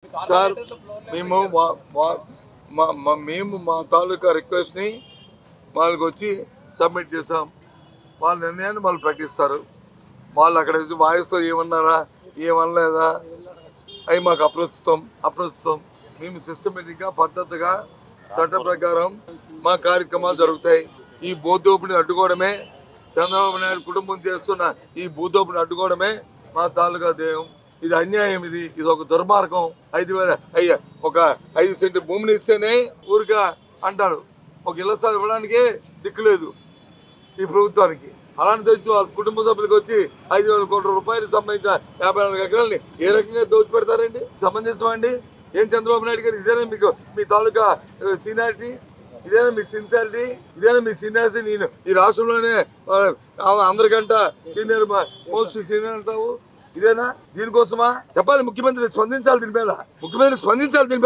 Sir మేము మా తాలూకా రిక్వెస్ట్ని వాళ్ళకి వచ్చి సబ్మిట్ చేసాం. వాళ్ళ నిర్ణయాన్ని వాళ్ళు ప్రకటిస్తారు. వాళ్ళు అక్కడ వాయిస్తో ఏమన్నారా ఏమనలేదా అవి మాకు అప్రస్తుతం. మేము సిస్టమేటిక్గా పద్ధతిగా చట్ట ప్రకారం మా కార్యక్రమాలు జరుగుతాయి. ఈ భూదోపిడిని అడ్డుకోవడమే చంద్రబాబు నాయుడు కుటుంబం చేస్తున్న ఈ భూదోపిడిని అడ్డుకోవడమే మా తాలూకా ధ్యేయం. ఇది అన్యాయం, ఇది ఒక దుర్మార్గం. 5 సెంటు భూమిని ఇస్తేనే ఊరిగా అంటారు. ఒక ఇళ్ల స్థలం ఇవ్వడానికే దిక్కు లేదు ఈ ప్రభుత్వానికి. అలాంటి తెచ్చి వాళ్ళ కుటుంబ సభ్యులకు వచ్చి 5,000 కోట్ల రూపాయలకు సంబంధించిన 54 ఎకరాలని ఏ రకంగా దోచిపెడతారండి? సమంజసం అండి? ఏం చంద్రబాబు నాయుడు గారు, ఇదేనా మీకు మీ తాలూకా సీనియారిటీ? ఇదేనా మీ సిన్సియారిటీ? ఇదేనా మీ సీనియారిటీ? నేను ఈ రాష్ట్రంలోనే అందరికంటే మోస్ట్ సీనియర్ అంటావు, ఇదేనా? దీనికోసమా? చెప్పాలి, ముఖ్యమంత్రి స్పందించాలి దీని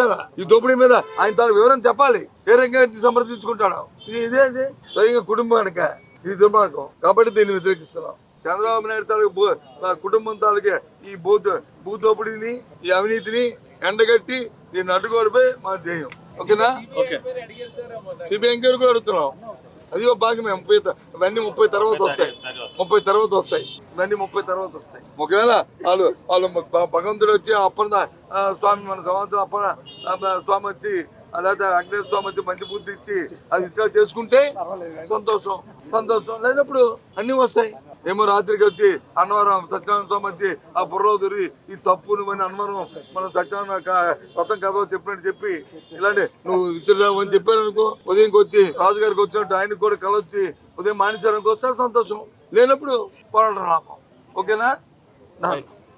మీద. ఈ దోపిడీ మీద ఆయన తాను వివరణ చెప్పాలి. ఏ రకంగా సమర్థించుకుంటాడు? ఇదేంటి స్వయంగా కుటుంబానిక ఇది దుర్మార్గం. కాబట్టి దీన్ని వ్యతిరేకిస్తున్నాం. చంద్రబాబు నాయుడు తాలూకు కుటుంబం తాలూకే ఈ భూదోపిడీని, ఈ అవినీతిని ఎండగట్టి దీన్ని అడ్డుకోవడమే మా ధ్యేయం. ఓకేనా? సిబిఐ ఎంక్వైరీ కూడా అడుగుతున్నాం. అది ఒక భాగమే. ఇవన్నీ 30 తర్వాత వస్తాయి. ఇవన్నీ 30 తర్వాత వస్తాయి. ఒకవేళ వాళ్ళు భగవంతుడు వచ్చి అప్పన్న స్వామి, మన సంవత్సరం అప్పన్న స్వామి వచ్చి, అలాగే వెంకటేశ్వర స్వామి వచ్చి మంచి బుద్ధి ఇచ్చి అది ఇట్లా చేసుకుంటే సంతోషం. లేనప్పుడు అన్ని వస్తాయి. ఏమో రాత్రికి వచ్చి అన్నవరం సత్యనారాయణ స్వామి వచ్చి ఆ బుర్రలో దొరికి ఈ తప్పు నువ్వని అన్నవరం మన సత్యనారాయణ కొత్త కథ చెప్పినట్టు చెప్పి ఇలాంటి నువ్వు విసిరావు అని చెప్పారు అనుకో, ఉదయంకి వచ్చి రాజుగారికి వచ్చినట్టు ఆయనకు కూడా కలొచ్చి ఉదయం మానించడానికి వస్తే సంతోషం. లేనప్పుడు పోరాటం లాభం. ఓకేనా?